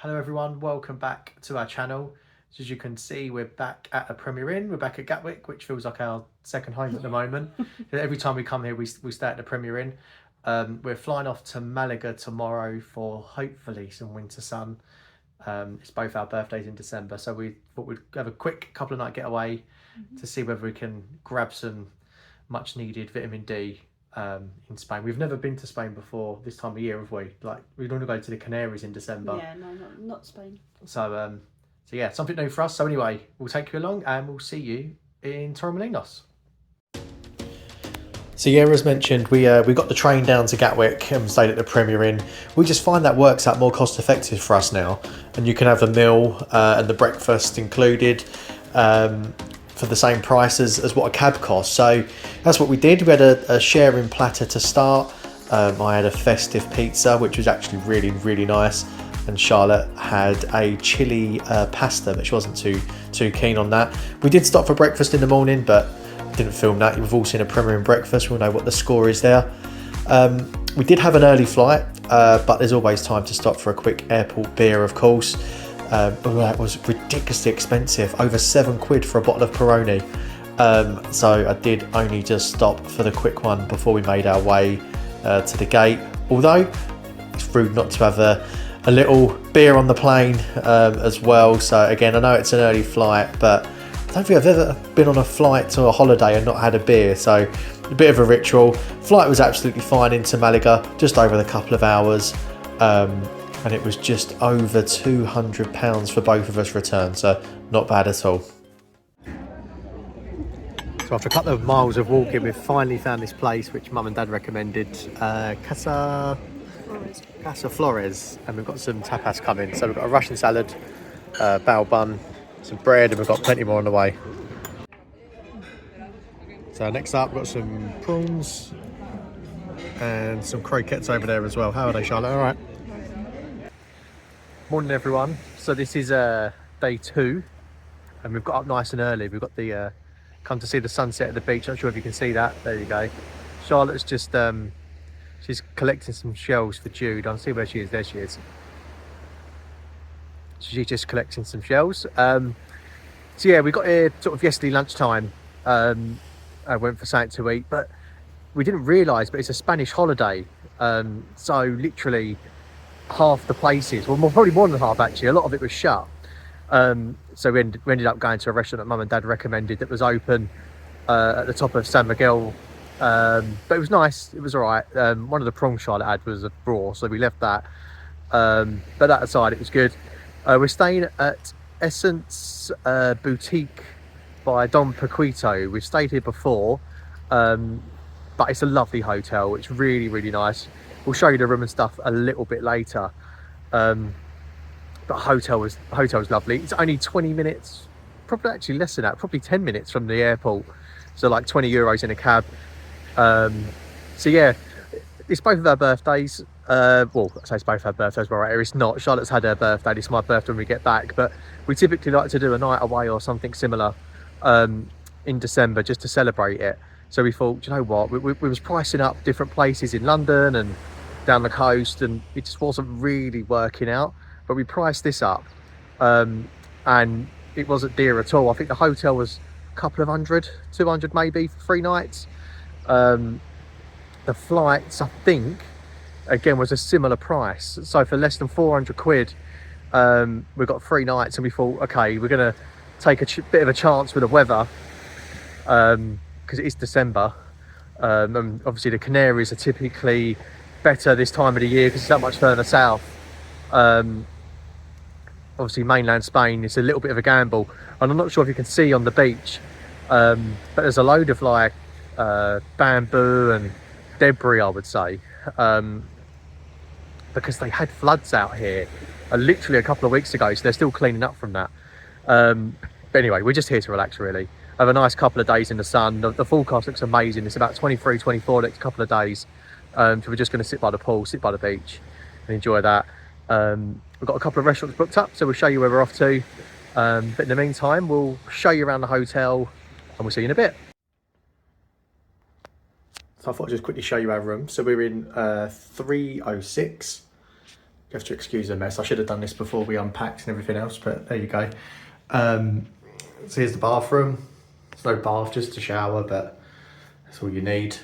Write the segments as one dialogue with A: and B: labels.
A: Hello everyone, welcome back to our channel. So as you can see, we're back at a Premier Inn. We're back at Gatwick, which feels like our second home at the moment. Every time we come here, we stay at the Premier Inn. We're flying off to Malaga tomorrow for hopefully some winter sun. It's both our birthdays in December, so we thought we'd have a quick couple of night getaway to see whether we can grab some much needed vitamin D in Spain. We've never been to Spain before this time of year, have we? Like, we want to go to the Canaries in December.
B: Yeah, no, not Spain.
A: So yeah, something new for us. So anyway, we'll take you along and we'll see you in Torremolinos. So yeah, as mentioned, we got the train down to Gatwick and stayed at the Premier Inn. We just find that works out more cost effective for us now, and you can have the meal and the breakfast included for the same price as what a cab costs. So that's what we did. We had a sharing platter to start. I had a festive pizza, which was actually really, really nice. And Charlotte had a chili pasta, but she wasn't too keen on that. We did stop for breakfast in the morning, but didn't film that. We've all seen a Premier Inn breakfast. We'll know what the score is there. We did have an early flight, but there's always time to stop for a quick airport beer, of course. That was ridiculously expensive, over £7 for a bottle of Peroni. So I did only just stop for the quick one before we made our way to the gate. Although it's rude not to have a little beer on the plane as well. So again, I know it's an early flight, but I don't think I've ever been on a flight to a holiday and not had a beer. So a bit of a ritual. Flight was absolutely fine into Malaga, just over a couple of hours. And it was just over £200 for both of us return, so not bad at all. So after a couple of miles of walking, we've finally found this place which Mum and Dad recommended, Casa Flores, and we've got some tapas coming. So we've got a Russian salad, bao bun, some bread, and we've got plenty more on the way. So next up, we've got some prawns and some croquettes over there as well. How are they, Charlotte? All right. Morning everyone. So this is day 2 and we've got up nice and early. We've got the come to see the sunset at the beach. Not sure if you can see that. There you go. Charlotte's just she's collecting some shells for Jude. I'll see where she is. There she is. She's just collecting some shells. So yeah, we got here sort of yesterday lunchtime. I went for something to eat, but we didn't realise, but it's a Spanish holiday. So literally half the places, well, probably more than half actually, a lot of it was shut. So we ended up going to a restaurant that Mum and Dad recommended that was open at the top of San Miguel, but it was nice, it was all right. One of the prawns Charlotte had was a raw, so we left that, but that aside, it was good. We're staying at Essence Boutique by Don Paquito. We've stayed here before, but it's a lovely hotel. It's really, really nice. We'll show you the room and stuff a little bit later. But hotel was lovely. It's only 20 minutes, probably actually less than that, probably 10 minutes from the airport. So like €20 in a cab. So yeah, it's both of our birthdays. Well, I say it's both our birthdays, but right, it's not. Charlotte's had her birthday. It's my birthday when we get back. But we typically like to do a night away or something similar in December just to celebrate it. So we thought, you know what, we was pricing up different places in London and down the coast, and it just wasn't really working out. But we priced this up, and it wasn't dear at all. I think the hotel was a couple of hundred, 200 maybe for 3 nights. The flights, I think, again, was a similar price. So for less than £400, we got 3 nights, and we thought, okay, we're gonna take a bit of a chance with the weather, because it is December. And obviously the Canaries are typically better this time of the year because it's that much further south. Obviously mainland Spain is a little bit of a gamble, and I'm not sure if you can see on the beach, but there's a load of like bamboo and debris, I would say, because they had floods out here literally a couple of weeks ago, so they're still cleaning up from that. But anyway, we're just here to relax, really. Have a nice couple of days in the sun. The forecast looks amazing. It's about 23, 24 next couple of days. So we're just going to sit by the pool, sit by the beach and enjoy that. We've got a couple of restaurants booked up, so we'll show you where we're off to. But in the meantime, we'll show you around the hotel and we'll see you in a bit. So I thought I'd just quickly show you our room. So we're in 306. have to excuse the mess. I should have done this before we unpacked and everything else, but there you go. So here's the bathroom. It's no bath, just a shower, but that's all you need.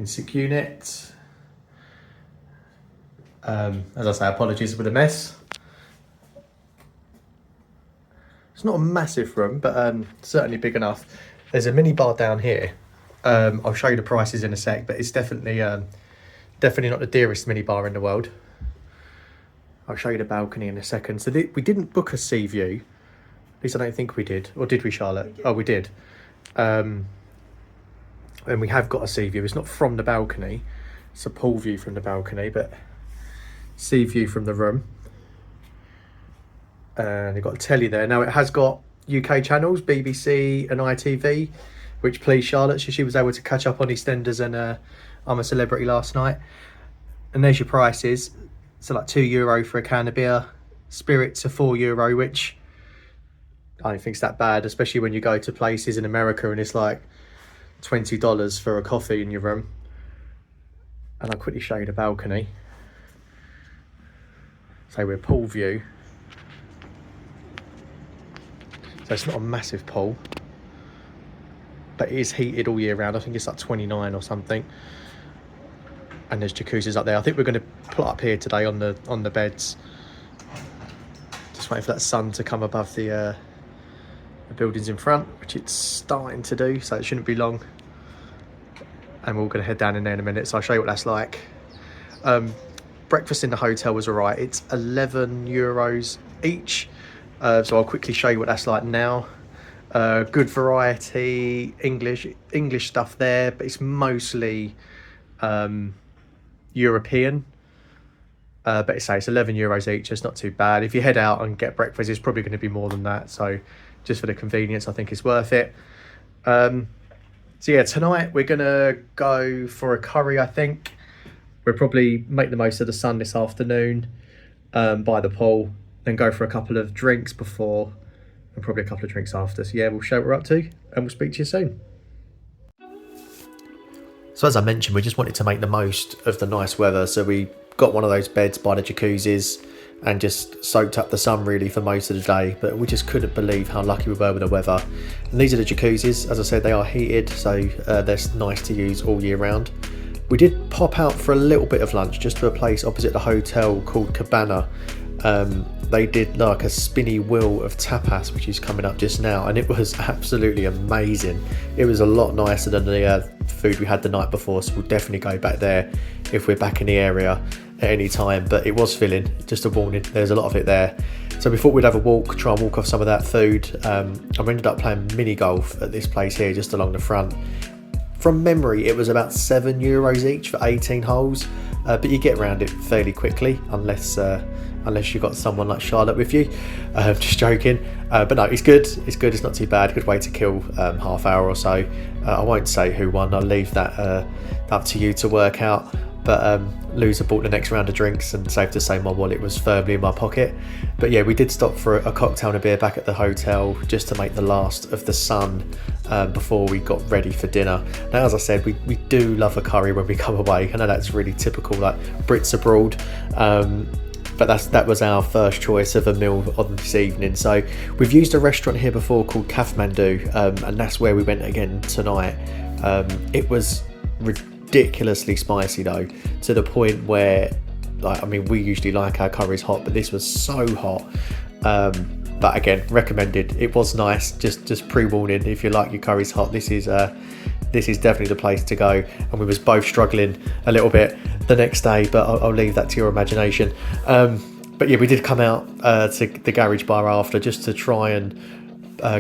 A: Sick unit. As I say, apologies for the mess. It's not a massive room, but certainly big enough. There's a mini bar down here. I'll show you the prices in a sec, but it's definitely definitely not the dearest mini bar in the world. I'll show you the balcony in a second. So we didn't book a sea view. At least I don't think we did. Or did we, Charlotte? We did. Oh, we did. And we have got a sea view. It's not from the balcony. It's a pool view from the balcony, but sea view from the room. And they've got a telly there. Now it has got UK channels, BBC and ITV, which pleased Charlotte. She was able to catch up on EastEnders and I'm a Celebrity last night. And there's your prices. So like €2 for a can of beer. Spirits are €4, which I don't think it's that bad, especially when you go to places in America and it's like $20 for a coffee in your room. And I'll quickly show you the balcony. So we're pool view. So it's not a massive pool, but it is heated all year round. I think it's like 29 or something. And there's jacuzzis up there. I think we're going to put up here today on the beds. Just waiting for that sun to come above the buildings in front, which it's starting to do, so it shouldn't be long. And we're all going to head down in there in a minute, so I'll show you what that's like. Breakfast in the hotel was alright. It's €11 each. So I'll quickly show you what that's like now. Good variety, English stuff there, but it's mostly European. But it's €11 each. It's not too bad. If you head out and get breakfast, it's probably going to be more than that. So just for the convenience, I think it's worth it. So yeah, tonight we're gonna go for a curry. I think we'll probably make the most of the sun this afternoon by the pool, then go for a couple of drinks before and probably a couple of drinks after. So yeah, we'll show what we're up to and we'll speak to you soon. So as I mentioned, we just wanted to make the most of the nice weather, so we got one of those beds by the jacuzzis and just soaked up the sun really for most of the day, but we just couldn't believe how lucky we were with the weather. And these are the jacuzzis. As I said, they are heated, so they're nice to use all year round. We did pop out for a little bit of lunch just to a place opposite the hotel called Cabana. They did like a spinny wheel of tapas, which is coming up just now, and it was absolutely amazing. It was a lot nicer than the food we had the night before, so we'll definitely go back there if we're back in the area at any time. But it was filling, just a warning, there's a lot of it there. So we thought we'd have a walk, try and walk off some of that food. And we ended up playing mini golf at this place here just along the front. From memory, it was about €7 each for 18 holes, but you get around it fairly quickly unless you've got someone like Charlotte with you. Just joking, but no, it's good. It's not too bad. Good way to kill half hour or so. I won't say who won. I'll leave that up to you to work out. But loser bought the next round of drinks, and safe to say my wallet was firmly in my pocket. But yeah, we did stop for a cocktail and a beer back at the hotel just to make the last of the sun before we got ready for dinner. Now, as I said, we do love a curry when we come away. I know that's really typical, like Brits abroad. But that was our first choice of a meal on this evening. So we've used a restaurant here before called Kathmandu, and that's where we went again tonight. It was ridiculously spicy though, to the point where, like, I mean, we usually like our curries hot, but this was so hot. But again, recommended. It was nice. Just pre-warning, if you like your curries hot, this is definitely the place to go. And we was both struggling a little bit the next day, but I'll leave that to your imagination. But yeah, we did come out to the garage bar after just to try and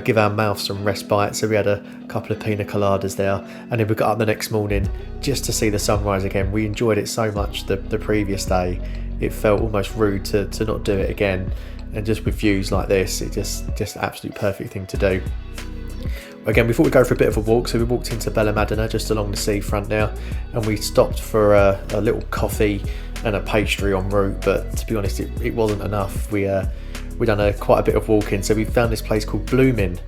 A: give our mouth some respite. So we had a couple of pina coladas there, and then we got up the next morning just to see the sunrise again. We enjoyed it so much the previous day, it felt almost rude to not do it again. And just with views like this, it just absolute perfect thing to do. Again, we thought we'd go for a bit of a walk, so we walked into Bella Madonna just along the seafront now, and we stopped for a little coffee and a pastry en route. But to be honest, it wasn't enough. We done quite a bit of walking, so we found this place called Bloomin',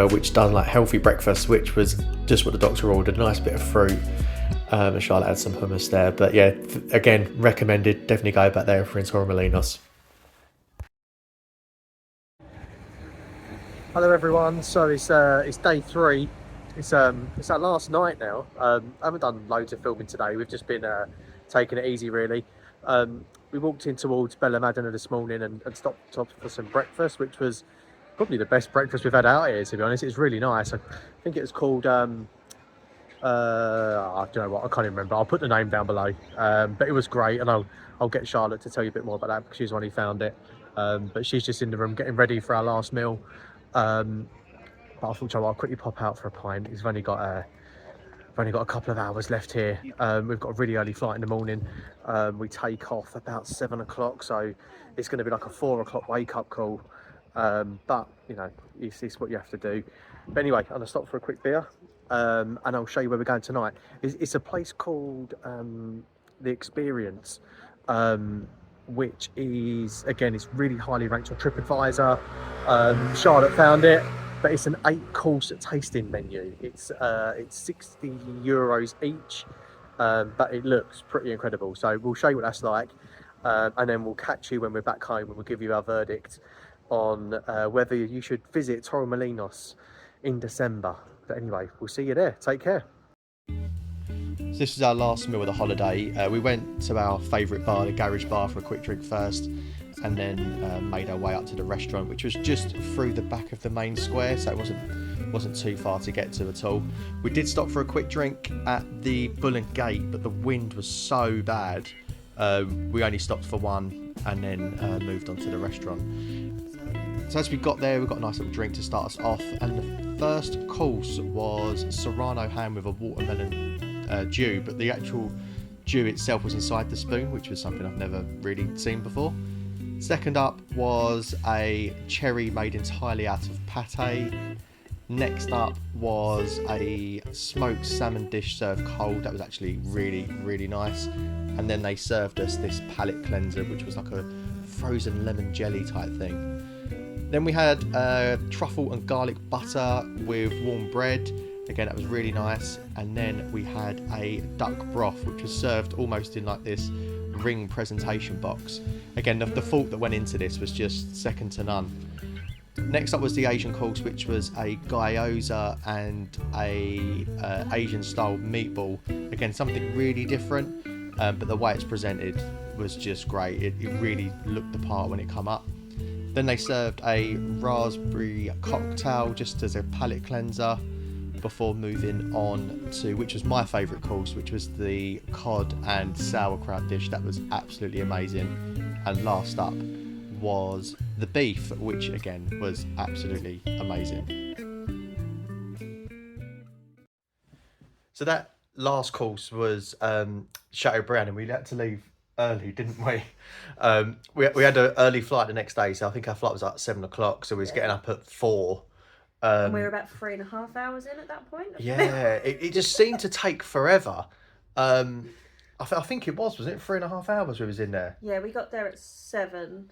A: which does like healthy breakfast, which was just what the doctor ordered. A nice bit of fruit, And Charlotte had some hummus there. But yeah, again, recommended. Definitely go back there if you're in Torremolinos. Hello everyone. So it's day 3. It's our last night now. I haven't done loads of filming today. We've just been taking it easy really. We walked in towards Bella Madonna this morning and stopped for some breakfast, which was probably the best breakfast we've had out here, to be honest. It's really nice. I think it was called I don't know what, I can't even remember. I'll put the name down below. But it was great, and I'll get Charlotte to tell you a bit more about that because she's the one who found it. But she's just in the room getting ready for our last meal. But I thought, I'll quickly pop out for a pint. We've only got a couple of hours left here. We've got a really early flight in the morning. We take off about 7 o'clock, so it's going to be like a 4 o'clock wake up call. But you know, it's what you have to do. But anyway, I'm gonna stop for a quick beer, and I'll show you where we're going tonight. It's a place called The Experience, which is, again, it's really highly ranked on TripAdvisor. Charlotte found it, but it's an 8-course tasting menu. It's €60 each, but it looks pretty incredible. So we'll show you what that's like, and then we'll catch you when we're back home and we'll give you our verdict on whether you should visit Torremolinos in December. But anyway, we'll see you there. Take care. So this is our last meal of the holiday. We went to our favourite bar, the Garage Bar, for a quick drink first, and then made our way up to the restaurant, which was just through the back of the main square, so it wasn't too far to get to at all. We did stop for a quick drink at the Bull and Gate, but the wind was so bad, we only stopped for one and then moved on to the restaurant. So as we got there, we got a nice little drink to start us off, and the first course was Serrano ham with a watermelon dew, but the actual dew itself was inside the spoon, which was something I've never really seen before. Second up was a cherry made entirely out of pate. Next up was a smoked salmon dish served cold. That was actually really, really nice. And then they served us this palate cleanser, which was like a frozen lemon jelly type thing. Then we had truffle and garlic butter with warm bread. Again, that was really nice. And then we had a duck broth, which was served almost in like this ring presentation box. Again, the thought that went into this was just second to none. Next up was the Asian course, which was a gyoza and a Asian style meatball. Again, something really different, but the way it's presented was just great. It really looked the part when it come up. Then they served a raspberry cocktail just as a palate cleanser before moving on to, which was my favourite course, which was the cod and sauerkraut dish. That was absolutely amazing. And last up was the beef, which again was absolutely amazing. So that last course was Chateaubriand, and we had to leave early, didn't we? We had an early flight the next day, so I think our flight was at 7 o'clock, so we was getting up at 4.
B: And we were about 3.5 hours in at that point.
A: Yeah, it just seemed to take forever. I think it wasn't it 3.5 hours we was in there?
B: Yeah, we got there at 7,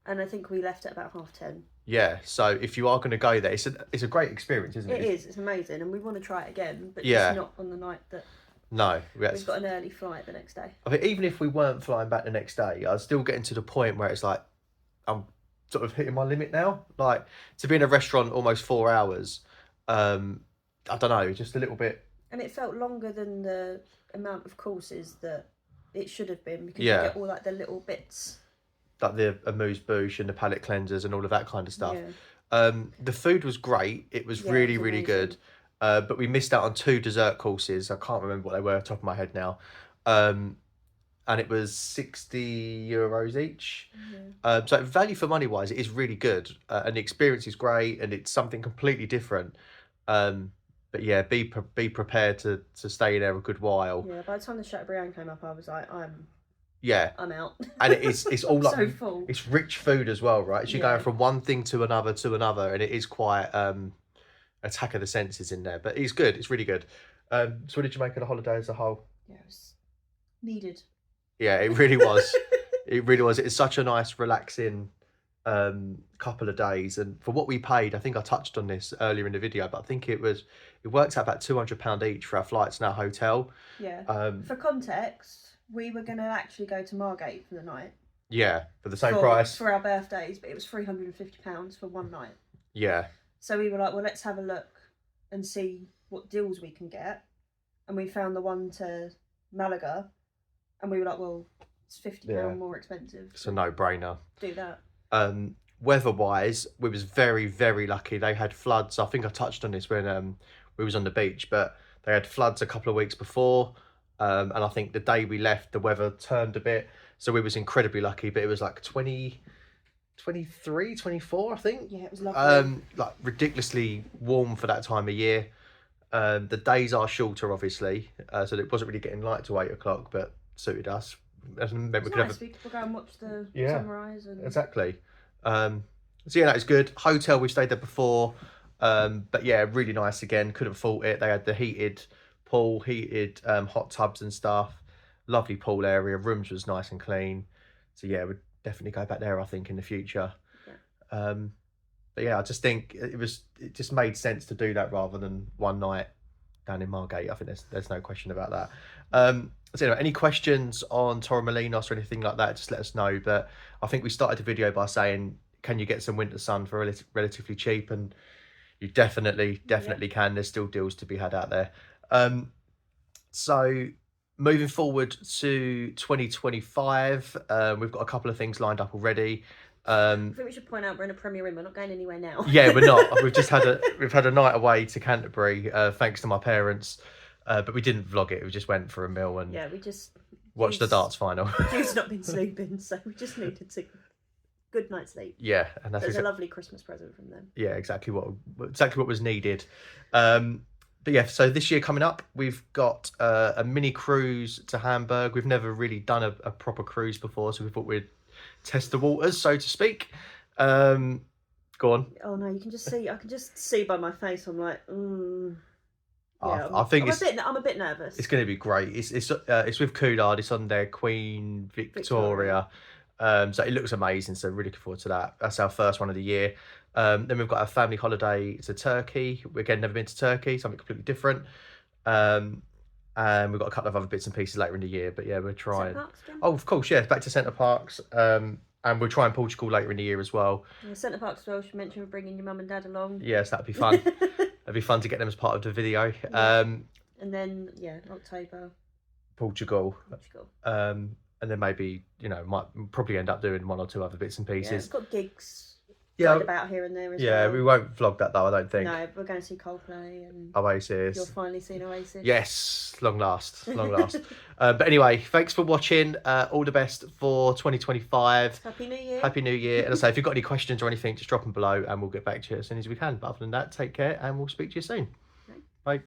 B: and I think we left at about 10:30.
A: Yeah, so if you are going to go there, it's a great experience, isn't it?
B: It is. It's amazing, and we want to try it again, but
A: Yeah.
B: just not on the night that.
A: No,
B: we've got an early flight the next day.
A: I think even if we weren't flying back the next day, I was still getting to the point where it's like I'm sort of hitting my limit now. Like, to be in a restaurant almost 4 hours, I don't know, just a little bit.
B: And it felt longer than the amount of courses that it should have been, because
A: Yeah.
B: you get all like the little bits.
A: Like the amuse-bouche and the palate cleansers and all of that kind of stuff.
B: Yeah.
A: The food was great. It was really, really good. But we missed out on 2 dessert courses. I can't remember what they were off the top of my head now. And it was €60 each. Yeah. So value for money wise, it is really good. And the experience is great, and it's something completely different. But yeah, be prepared to stay there a good while.
B: Yeah, by the time the Chateaubriand came up, I was like, I'm out.
A: And it's all like
B: so full.
A: It's rich food as well, right? So you're going from one thing to another, and it is quite attack of the senses in there. But it's good. It's really good. So what did you make of the holiday as a whole?
B: Yeah, it was needed.
A: Yeah, it really was. It really was. It's such a nice, relaxing couple of days, and for what we paid, I think I touched on this earlier in the video, but I think it worked out about £200 each for our flights and our hotel.
B: Yeah. For context, we were going to actually go to Margate for the night.
A: Yeah, for the same price.
B: For our birthdays, but it was £350 for one night.
A: Yeah.
B: So we were like, well, let's have a look and see what deals we can get. And we found the one to Malaga, and we were like, well, it's £50 more expensive.
A: It's a no-brainer.
B: Do that.
A: Weather-wise, we was very, very lucky. They had floods. I think I touched on this when we was on the beach, but they had floods a couple of weeks before. And I think the day we left, the weather turned a bit. So we was incredibly lucky, but it was like 23, 24, I think.
B: Yeah, it was lovely.
A: Like ridiculously warm for that time of year. The days are shorter, obviously, so it wasn't really getting light till 8 o'clock, but suited us.
B: It's nice. We could go and watch the sunrise. And...
A: Exactly. So yeah, that was good. Hotel, we stayed there before, but yeah, really nice again. Couldn't fault it. They had the heated pool, heated hot tubs and stuff. Lovely pool area. Rooms was nice and clean. So yeah, we'd definitely go back there, I think, in the future. Yeah. But yeah, I just think it just made sense to do that rather than one night down in Margate. I think there's no question about that. So anyway, any questions on Torremolinos or anything like that, just let us know. But I think we started the video by saying, can you get some winter sun for relatively cheap? And you definitely can. There's still deals to be had out there. So moving forward to 2025, we've got a couple of things lined up already.
B: I think we should point out we're in a Premier Inn. We're not going anywhere now.
A: Yeah, we're not. We've had a night away to Canterbury, thanks to my parents. But we didn't vlog it. We just went for a meal and
B: we just
A: watched the darts final.
B: Hugh's not been sleeping, so we just needed to good night's sleep.
A: Yeah, and that's
B: a lovely Christmas present from them.
A: Yeah, exactly what was needed. But yeah, so this year coming up, we've got a mini cruise to Hamburg. We've never really done a proper cruise before, so we thought we'd test the waters, so to speak. Go on.
B: Oh no, you can just see. I can just see by my face. I'm like, yeah,
A: I think
B: I'm a bit nervous.
A: It's going to be great. It's with Coulard. It's on their Queen Victoria. So it looks amazing. So really looking forward to that. That's our first one of the year. Then we've got a family holiday to Turkey. We're again never been to Turkey, something completely different. And we've got a couple of other bits and pieces later in the year. But yeah, we're trying. Oh, of course, yeah, back to Centre Parks. And we're trying Portugal later in the year as well.
B: Yeah, Centre Parks as well. Should mention we're bringing your mum and dad along.
A: Yes, that'd be fun. It'd be fun to get them as part of the video.
B: Yeah. And then October.
A: Portugal. And then maybe might probably end up doing one or two other bits and pieces.
B: Yeah, it's got gigs. About here and there as well.
A: Yeah, we won't vlog that though, I don't think.
B: No, we're going to see Coldplay and
A: Oasis.
B: You're finally seeing Oasis.
A: Yes, long last. But anyway, thanks for watching. All the best for 2025.
B: Happy New Year.
A: Happy New Year. And I say, if you've got any questions or anything, just drop them below and we'll get back to you as soon as we can. But other than that, take care and we'll speak to you soon.